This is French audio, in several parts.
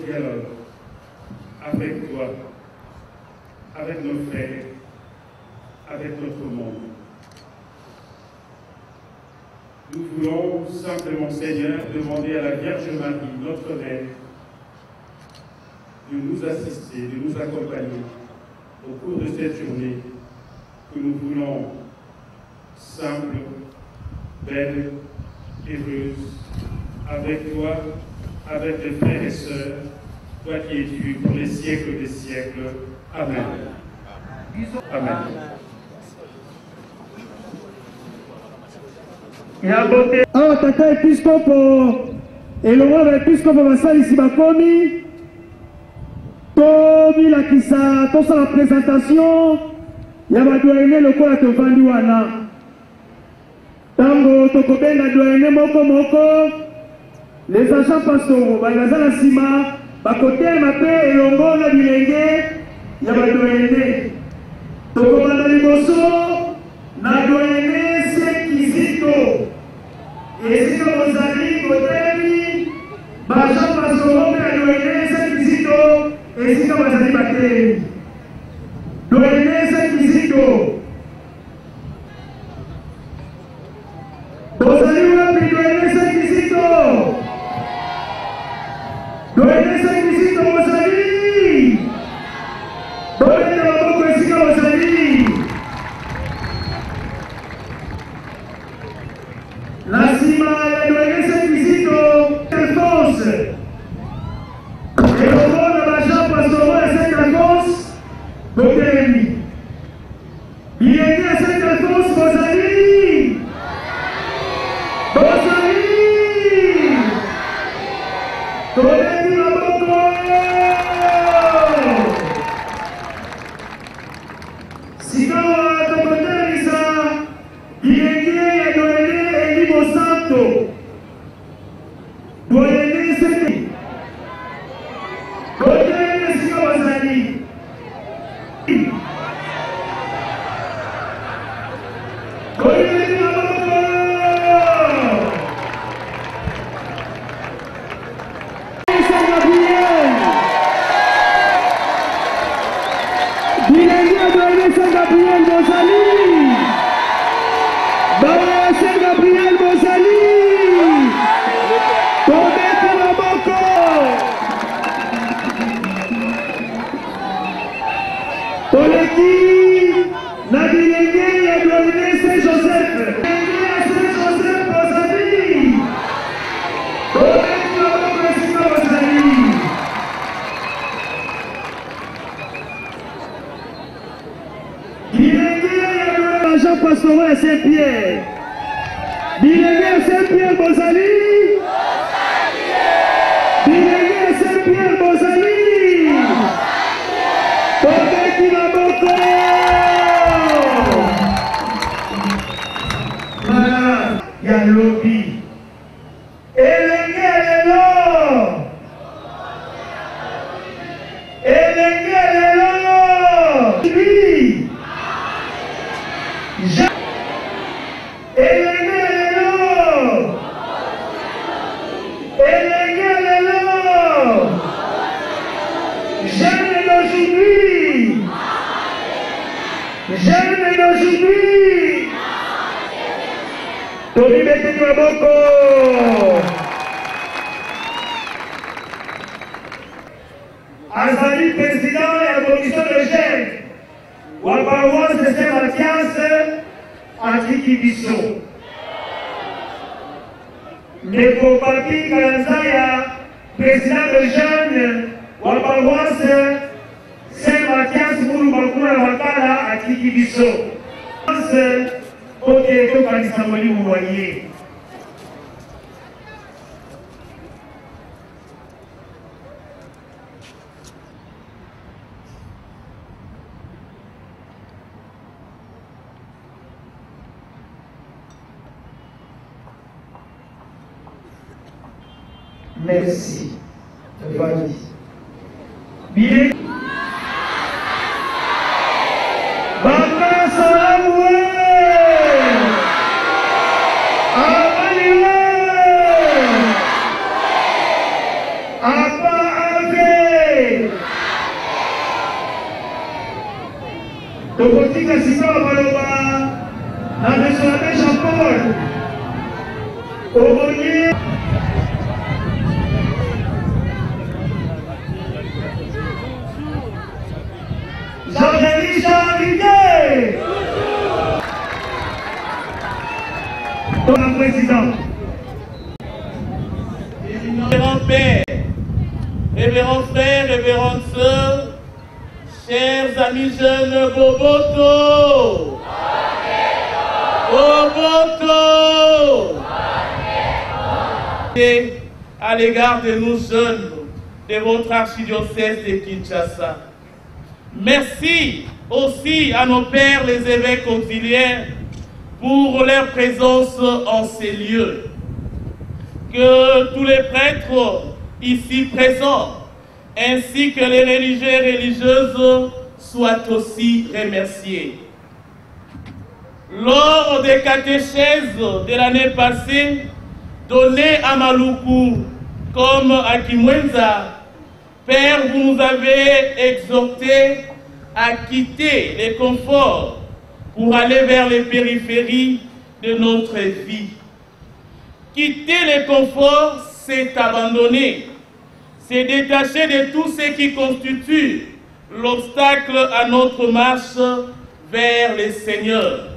dialogue avec toi, avec nos frères, avec notre monde. Nous voulons simplement, Seigneur, demander à la Vierge Marie, notre Mère, de nous assister, de nous accompagner au cours de cette journée que nous voulons simple, belle, heureuse, avec toi, avec tes frères et sœurs, toi qui es Dieu pour les siècles des siècles. Amen. Amen. awa tata episkopo elongo na episkopo basalisi bakomi tobilakisa tosala présentation ya badoyene lokola tovandi wana ntango tokobenga doyene moko moko les agents pastoraux baza na nsima bakotelema mpe elongo na bilenge ya badoyene tokobanda liboso na doyene sekizito esika bozali koteli baagent pastoraux mpe ya doyene sekizito esika bazali bateli doyene sekizito bozali wapi doyene sekizito doyene sekizito bozali doyene maboko esika bozali na nsima ya doyene sekizito Alphonse elongo na baagent pastoraux ya Saint Alphonse botelemi bilenge ya Saint Alphonse bozali bozali tolemi maboko sikawa tokotelisa bilenge ya doyene Elimo Santo doyene seki botelemi sika bazali tolemi maboko bilenge ya doyene Saint Gabriel bozali bawa Saint Gabriel bozali tobeti maboko toleki na bilenge ya doyene Saint Joseph bilenge ya Saint Joseph bozali tobeti maboko esika bozali bilenge ya doyene agent pastoraux ya Saint-Pierre bilenge ya Saint-Pierre bozali bilenge ya Saint-Pierre bozali tobeti maboko ya lobi elenge lelo elenge lelo elenge lelo elenge lelo jeune d'aujourd'hui jeune d'aujourd'hui tolibeteli maboko azali président ya commission de chef wa paroisse de Saint Mathias atiki biso ndeko papi Kalanzaya président de jeune wa paroisse Saint Mathias mulu bakuna na wakala atiki biso oke tokanisa molimo wa ye merci. Vas-y. Bien. Baba salamu. Amani. Apa ave. Tokotika Sikola Maloba, na Monsieur Jean-Paul, Obonye. Jean-Denis Jean-Rivier. Comme président. Révérend Père, révérends frères, révérentes sœurs, chers amis jeunes, Boboto, Boboto, et à l'égard de nous jeunes de votre archidiocèse de Kinshasa. Merci aussi à nos pères, les évêques auxiliaires, pour leur présence en ces lieux. Que tous les prêtres ici présents, ainsi que les religieux et religieuses, soient aussi remerciés. Lors des catéchèses de l'année passée, données à Maluku comme à Kimwenza, Père, vous nous avez exhortés à quitter les conforts pour aller vers les périphéries de notre vie. Quitter les conforts, c'est abandonner, c'est détacher de tout ce qui constitue l'obstacle à notre marche vers le Seigneur.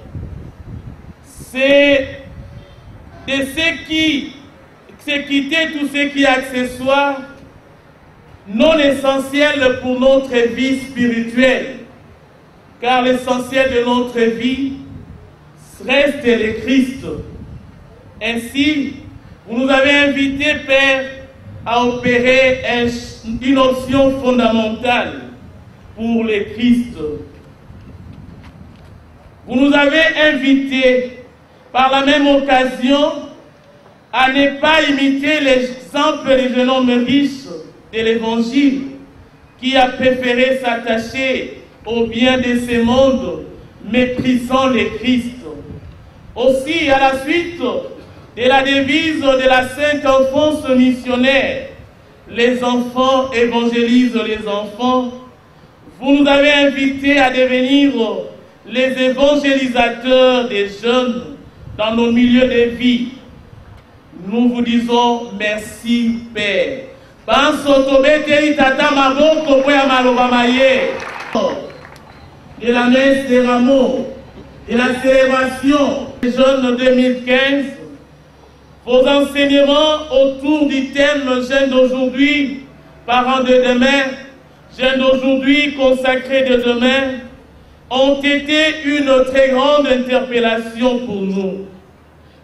C'est quitter tout ce qui est accessoire, non essentiel pour notre vie spirituelle, car l'essentiel de notre vie reste le Christ. Ainsi, vous nous avez invités, Père, à opérer une option fondamentale pour le Christ. Vous nous avez invités, par la même occasion, à ne pas imiter l'exemple du jeune homme riche de l'Évangile, qui a préféré s'attacher au bien de ce monde, méprisant le Christ. Aussi, à la suite de la devise de la Sainte Enfance missionnaire, les enfants évangélisent les enfants, vous nous avez invités à devenir les évangélisateurs des jeunes dans nos milieux de vie. Nous vous disons merci, Père. De la messe des rameaux, de la célébration des jeunes 2015, vos enseignements autour du thème Jeunes d'aujourd'hui, parents de demain, Jeunes d'aujourd'hui, consacrés de demain, ont été une très grande interpellation pour nous.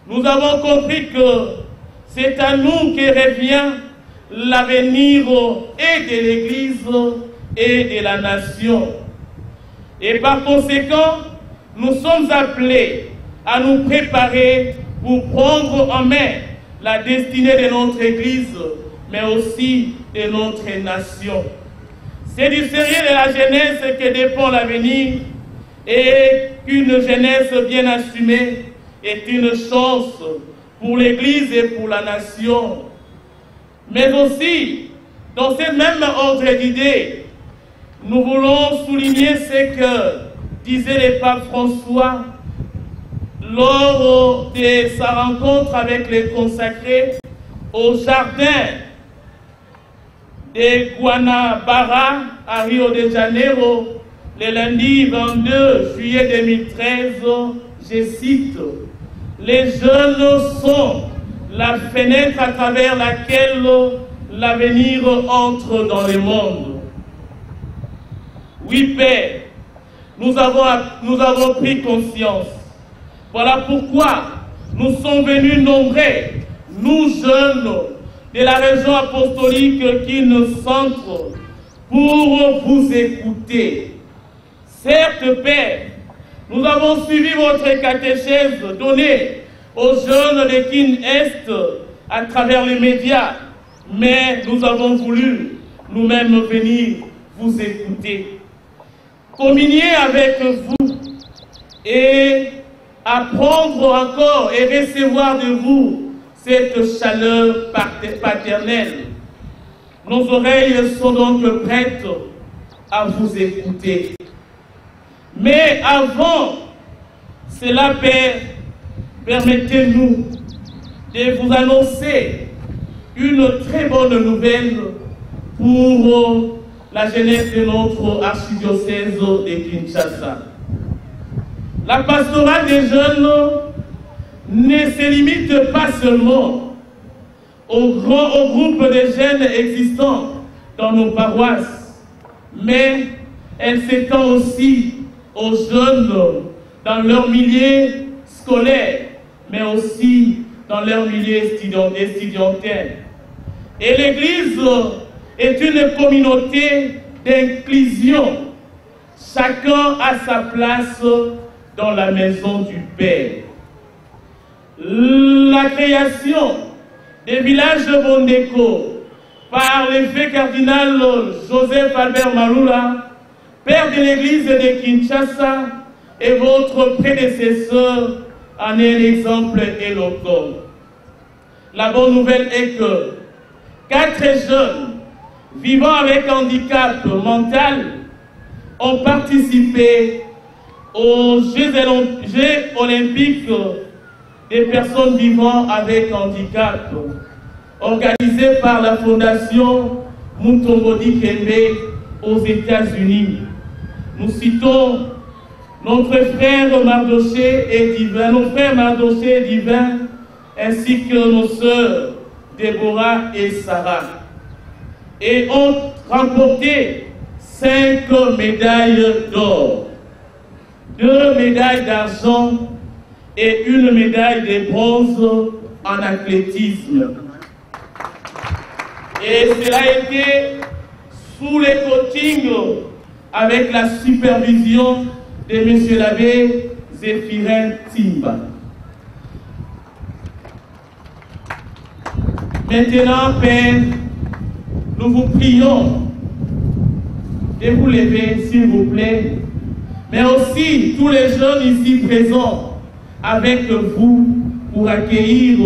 Nous avons compris que c'est à nous que revient l'avenir et de l'Église et de la nation. Et par conséquent, nous sommes appelés à nous préparer pour prendre en main la destinée de notre Église, mais aussi de notre nation. C'est du sérieux de la jeunesse que dépend l'avenir, et qu'une jeunesse bien assumée est une chance pour l'Église et pour la nation. Mais aussi, dans ce même ordre d'idées, nous voulons souligner ce que disait le pape François lors de sa rencontre avec les consacrés au jardin de Guanabara à Rio de Janeiro, le lundi 22 juillet 2013, je cite, « Les jeunes sont la fenêtre à travers laquelle l'avenir entre dans le monde. » Oui, Père, nous avons pris conscience. Voilà pourquoi nous sommes venus nombreux, nous jeunes de la région apostolique Kin-Centre, pour vous écouter. Certes, Père, nous avons suivi votre catéchèse donnée aux jeunes de Kin-Est à travers les médias, mais nous avons voulu nous-mêmes venir vous écouter, communier avec vous et apprendre encore et recevoir de vous cette chaleur paternelle. Nos oreilles sont donc prêtes à vous écouter. Mais avant cela, Père, permettez-nous de vous annoncer une très bonne nouvelle pour la jeunesse de notre archidiocèse de Kinshasa. La pastorale des jeunes ne se limite pas seulement au groupe de jeunes existants dans nos paroisses, mais elle s'étend aussi aux jeunes dans leur milieu scolaire, mais aussi dans leur milieu étudiantel. Et l'Église est une communauté d'inclusion. Chacun a sa place dans la maison du Père. La création des villages de Bondeko par l'évêque cardinal Joseph Albert Malula, Père de l'Église de Kinshasa, et votre prédécesseur en est l'exemple éloquent. La bonne nouvelle est que 4 jeunes vivant avec handicap mental ont participé aux Jeux olympiques des personnes vivant avec handicap, organisés par la Fondation Mutombo Dikembe aux États-Unis. Nous citons notre frère Mardoché et Divin, nos frères Mardoché et Divin, ainsi que nos sœurs Déborah et Sarah, et ont remporté 5 médailles d'or, 2 médailles d'argent et 1 médaille de bronze en athlétisme. Et cela a été sous les coachings avec la supervision de M. l'abbé Zéphirin Timba. Maintenant, Père, nous vous prions de vous lever, s'il vous plaît, mais aussi tous les jeunes ici présents avec vous pour accueillir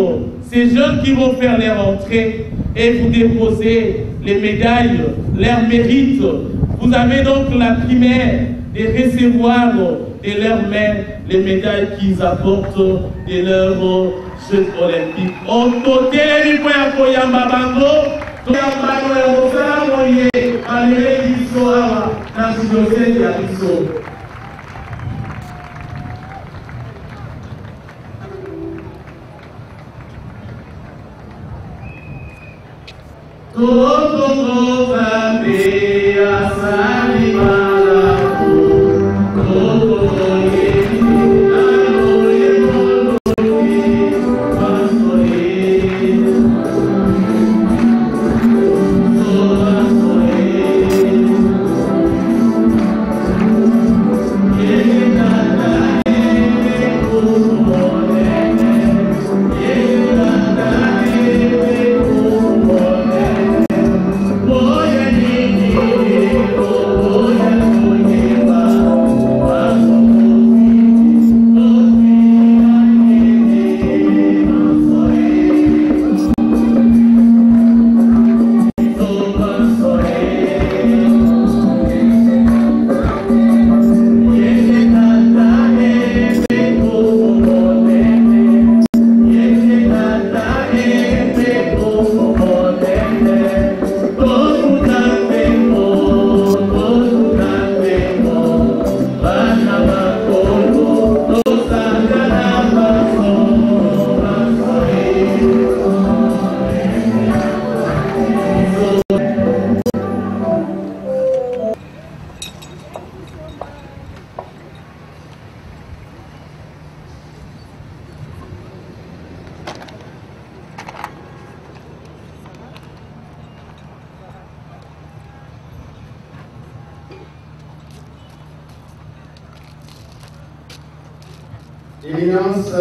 ces jeunes qui vont faire leur entrée et vous déposer les médailles, leurs mérites. Vous avez donc la primaire de recevoir de leurs mains les médailles qu'ils apportent de leurs Jeux olympiques. On côté les points pour Yambabango, tout Yambabango et Rosala Moye, à l'élection dans le dossier de la mission. Todo cambia Éminence,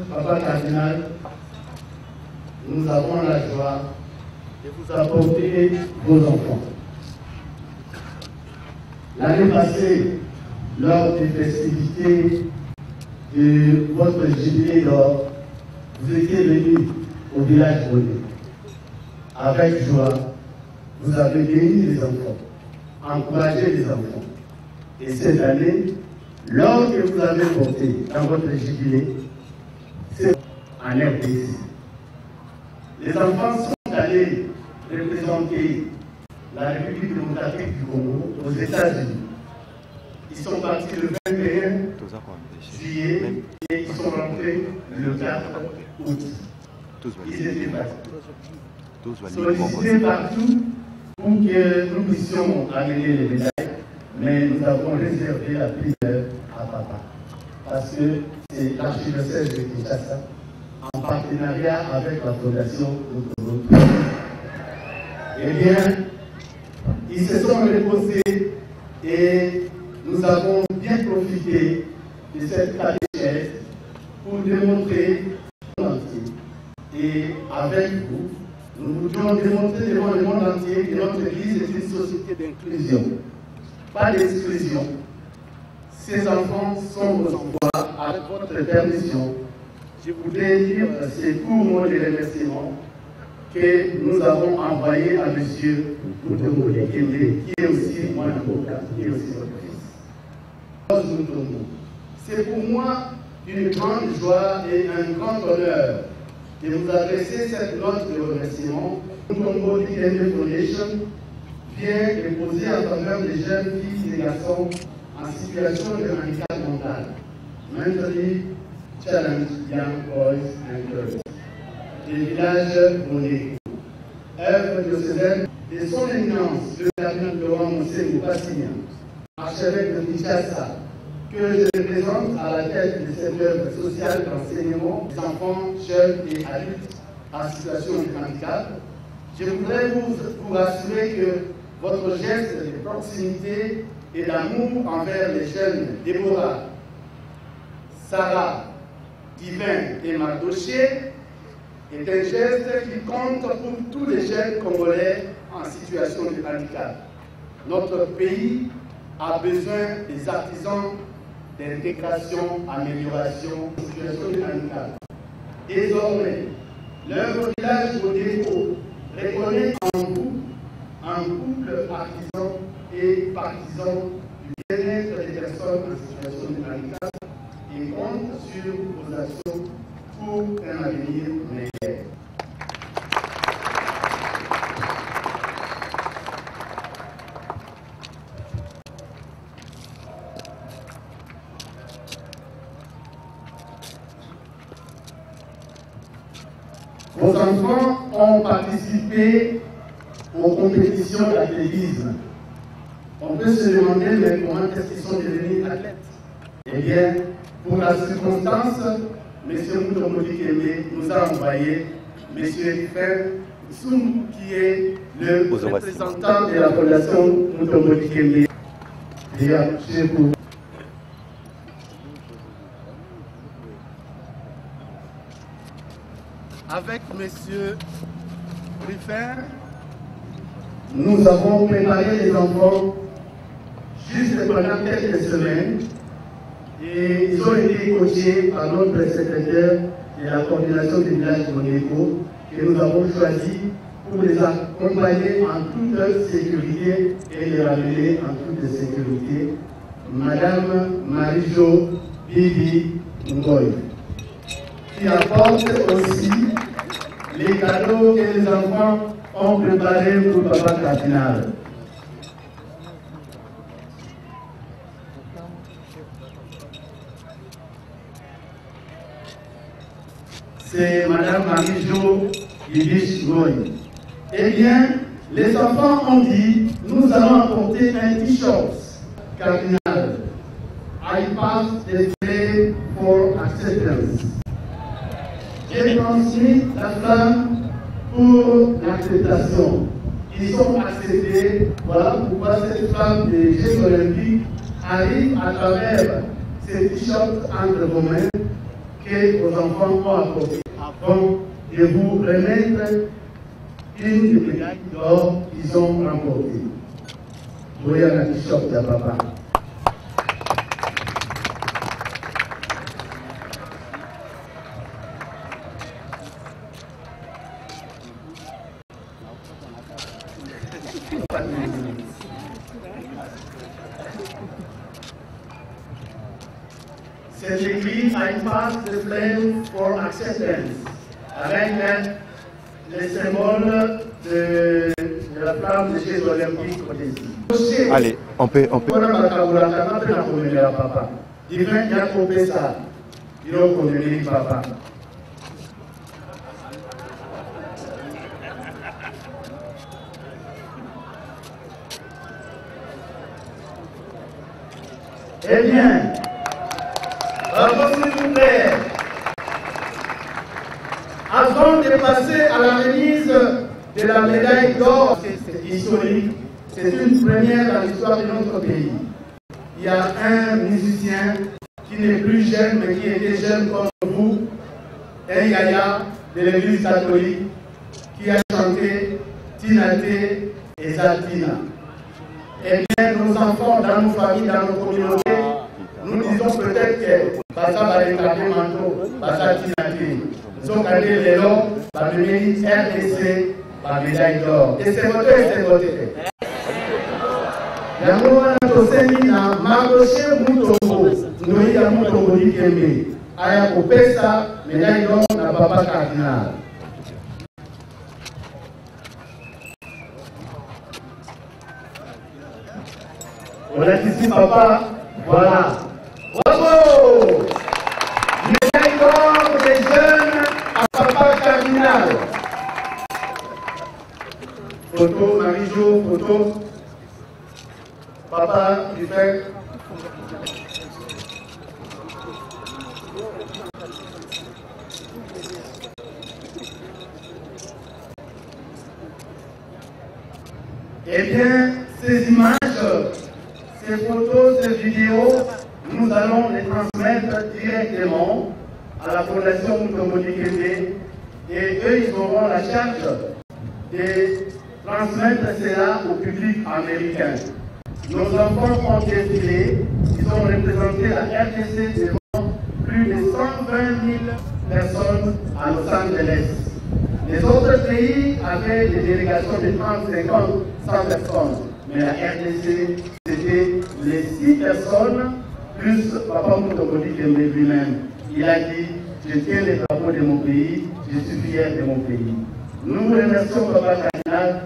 Papa Cardinal, nous avons la joie de vous apporter vos enfants. L'année passée, lors des festivités de votre jubilé d'or, vous étiez venus au village Bonnet. Avec joie, vous avez béni les enfants, encouragé les enfants. Et cette année, L'or que vous avez porté dans votre jubilé, c'est en RDC. Les enfants sont allés représenter la République démocratique du Congo aux États-Unis. Ils sont partis le 21 juillet et ils sont rentrés le 4 août. Ils étaient partis. Sollicités partout pour que nous puissions amener les médailles, mais nous avons réservé la primeur à papa. Parce que c'est l'archidiocèse de Kinshasa, en partenariat avec la Fondation Mutombo. Eh bien, ils se sont reposés et nous avons bien profité de cette catéchèse pour démontrer au monde entier. Et avec vous, nous voudrions démontrer devant le monde entier que notre Église est une société d'inclusion, pas d'exclusion. Ces enfants sont vos enfants. Avec votre permission, je voudrais dire ces courts mots de remerciement que nous avons envoyé à M. Mutombo Dikembe, qui est aussi mon avocat, qui est aussi votre fils. C'est pour moi une grande joie et un grand honneur de vous adresser cette note de remerciement. Mutombo Dikembe Foundation vient déposer en faveur des jeunes filles et garçons en situation de handicap mental, Mentally Challenged Young Boys and Girls, du village Monéko. Œuvre diocésaine de son éminence, le cardinal Laurent Monseigneur Passignan, archevêque de Kinshasa, que je représente à la tête de cette œuvre sociale d'enseignement des enfants, jeunes et adultes en situation de handicap. Je voudrais vous rassurer que votre geste de proximité et d'amour envers les jeunes Déborah, Sarah, Divin et Mardoché est un geste qui compte pour tous les jeunes Congolais en situation de handicap. Notre pays a besoin des artisans d'intégration, amélioration de la situation de handicap. Désormais, l'œuvre village Monéko reconnaît en vous un couple artisan et partisan du bien-être des personnes en situation de handicap et compte sur vos actions pour un avenir meilleur. Vos enfants ont participé aux compétitions d'athlétisme. On peut se demander mais comment est-ce qu'ils sont devenus athlètes? Eh bien, pour la circonstance, M. Mutombo Dikembe nous a envoyé M. Rifin Soum, qui est le représentant de la Fondation Mutombo Dikembe. Avec M. Rifin, nous avons préparé les enfants juste pendant quelques semaines et ils ont été coachés par notre secrétaire de la coordination du village de Monéko que nous avons choisi pour les accompagner en toute sécurité et les ramener en toute sécurité. Madame Marie-Jo Bibi Ngoy, qui apporte aussi les cadeaux que les enfants ont préparés pour Papa Cardinal. C'est Madame Marie-Jo Bibi Ngoy. Eh bien, les enfants ont dit, nous allons apporter un t-shirt Cardinal. I pass the flame for acceptance. J'ai transmis la flamme pour l'acceptation. Ils sont acceptés. Voilà pourquoi cette flamme des Jeux Olympiques arrive à travers ces t-shirts entre vos mains que vos enfants ont apportés avant de vous remettre une des médailles d'or qu'ils ont remportées. Voyez la t-shirt de papa. cette église a une passe de flame for acceptance, avec les symboles de la flamme des Jeux olympiques au-dessus. Allez, on peut. Eh bien, bravo s'il vous plaît. Avant de passer à la remise de la médaille d'or, c'est historique, c'est une première dans l'histoire de notre pays. Il y a un musicien qui n'est plus jeune, mais qui était jeune comme vous, un yaya de l'église catholique, qui a chanté Tinaté et Zatina. Eh bien, nos enfants, dans nos familles, dans nos communautés, nous disons peut-être que Bassa va réclamer manteau, Bassa Tinaté. Nous avons gagné les lots, par le mérite RDC, par médaille d'or. Et c'est voté. Yango wana toseni na Maroshe Mutombo, Noï ya Mutombo Dikembe, aya kopesa médaille d'or na papa cardinal. On a ici papa, voilà. Bravo! Médaille d'or des jeunes à papa cardinal. Photo, Marie-Jo, photo. Papa, du fait. Eh bien, ces images, ces photos, ces vidéos, nous allons les transmettre directement à la Fondation Mutombo Dikembe et eux, ils auront la charge de transmettre cela au public américain. Nos enfants ont défilé, ils ont représenté la RDC devant plus de 120 000 personnes à Los Angeles. Les autres pays avaient des délégations de 30, 50, 100 personnes. Mais la RDC, c'était les 6 personnes, plus Papa Mutombo Dikembe lui-même. Il a dit, je tiens les drapeaux de mon pays, je suis fier de mon pays. Nous vous remercions, Papa Cardinal.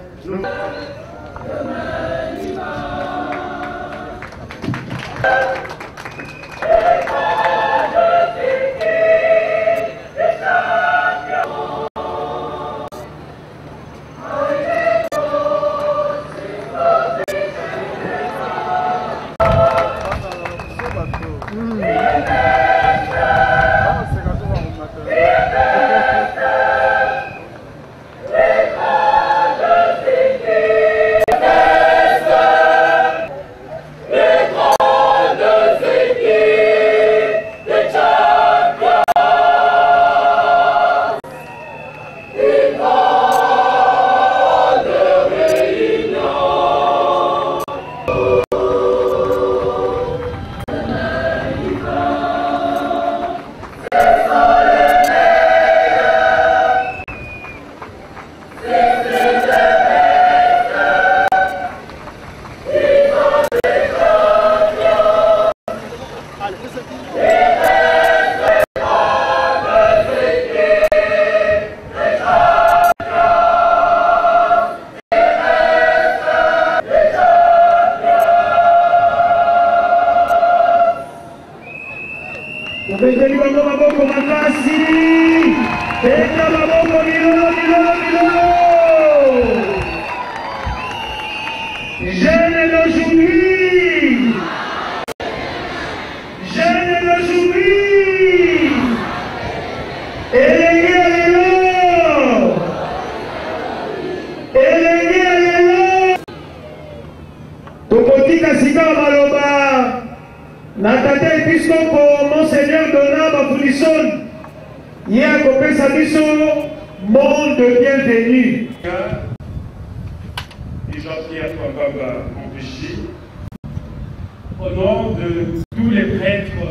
Au nom de tous les prêtres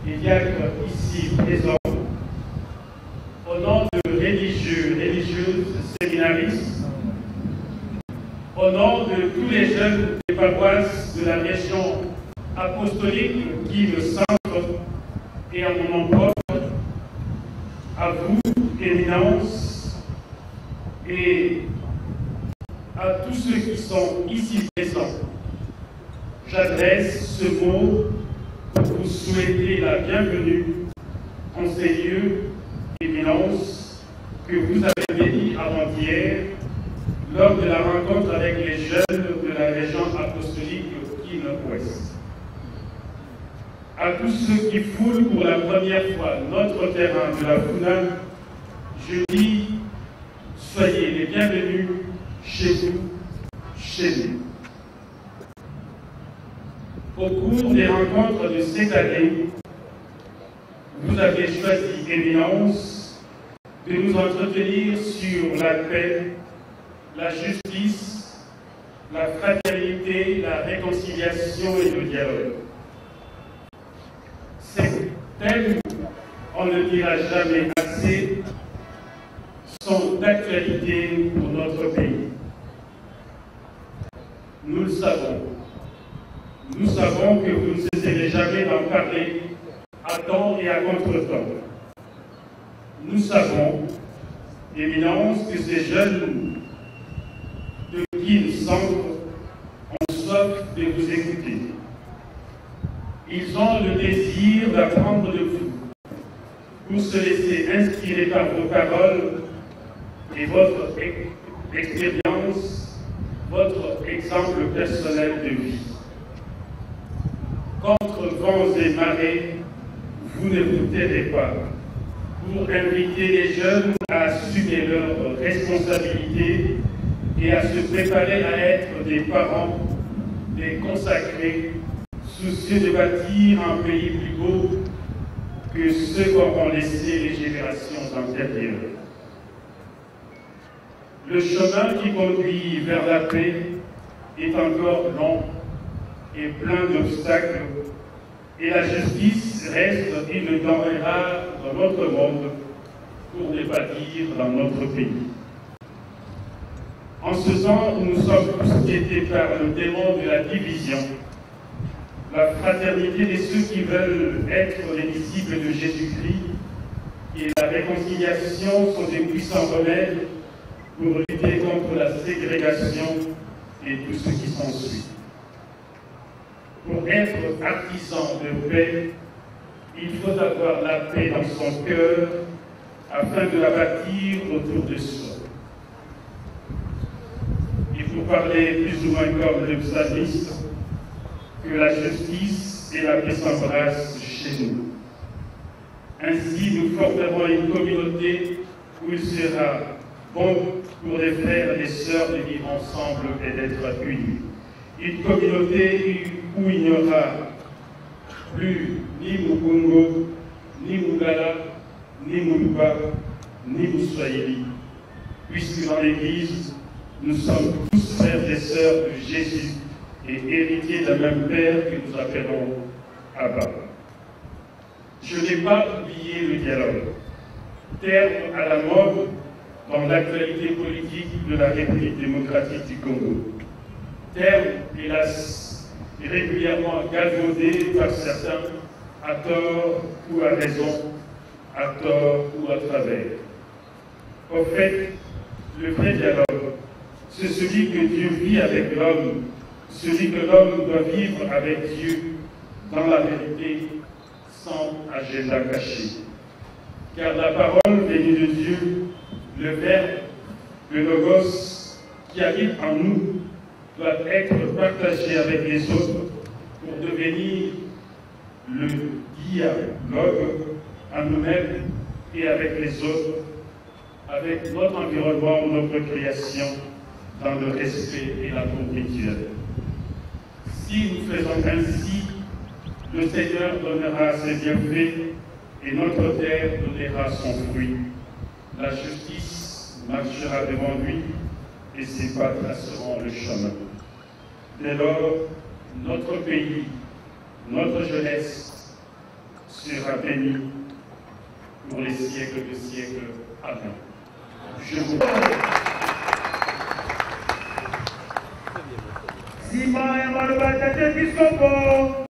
et diacres ici présents, au nom de religieux, religieuses, séminaristes, au nom de tous les jeunes des paroisses de la région apostolique qui le centre et en mon nom propre, à vous, Éminence, et à tous ceux qui sont ici présents, j'adresse ce mot pour vous souhaiter la bienvenue en ces lieux, Éminence, que vous avez bénis avant-hier lors de la rencontre avec les jeunes de la région apostolique Ouest. À tous ceux qui foulent pour la première fois notre terrain de la Funa, je dis, soyez les bienvenus chez vous, chez nous. Au cours des rencontres de cette année, vous avez choisi, Éminence, de nous entretenir sur la paix, la justice, la fraternité, la réconciliation et le dialogue. Ces thèmes, on ne dira jamais assez, sont d'actualité pour notre pays. Nous le savons. Nous savons que vous ne cesserez jamais d'en parler à temps et à contre-temps. Nous savons, Éminence, que ces jeunes de qui nous semble ont soif de vous écouter. Ils ont le désir d'apprendre de vous pour se laisser inspirer par vos paroles et votre expérience, votre exemple personnel de vie. Contre vents et marées, vous ne vous tairez pas pour inviter les jeunes à assumer leurs responsabilités et à se préparer à être des parents, des consacrés, soucieux de bâtir un pays plus beau que ceux qu'auront laissé les générations antérieures. Le chemin qui conduit vers la paix est encore long et plein d'obstacles, et la justice reste une denrée rare dans notre monde pour les bâtir dans notre pays. En ce sens, nous sommes tous guettés par le démon de la division, la fraternité de ceux qui veulent être les disciples de Jésus-Christ et la réconciliation sont des puissants remèdes pour lutter contre la ségrégation et tout ce qui s'ensuit. Pour être artisan de paix, il faut avoir la paix dans son cœur afin de la bâtir autour de soi. Et pour parler plus ou moins comme le psalmiste, que la justice et la paix s'embrassent chez nous. Ainsi, nous formerons une communauté où il sera bon pour les frères et les sœurs de vivre ensemble et d'être unis. Une communauté où il n'y aura plus ni Mukungo, ni Mugala, ni Muluba, ni Moussoaïli, puisque dans l'Église, nous sommes tous frères et sœurs de Jésus et héritiers d'un même Père que nous appelons Abba. Je n'ai pas oublié le dialogue, terme à la mode dans l'actualité politique de la République démocratique du Congo. Terme, hélas, régulièrement galvaudé par certains, à tort ou à raison, à tort ou à travers. En fait, le vrai dialogue, c'est celui que Dieu vit avec l'homme, celui que l'homme doit vivre avec Dieu dans la vérité, sans agenda caché. Car la parole venue de Dieu, le Verbe, le Logos, qui habite en nous, doit être partagé avec les autres pour devenir le dialogue en nous-mêmes et avec les autres, avec notre environnement ou notre création, dans le respect et l'amour mutuel. Si nous faisons ainsi, le Seigneur donnera ses bienfaits et notre terre donnera son fruit. La justice marchera devant lui et ses pas traceront le chemin. Dès lors, notre pays, notre jeunesse sera bénie pour les siècles de siècles. Amen. Je vous Sima ya Maluba Tate Biskopo.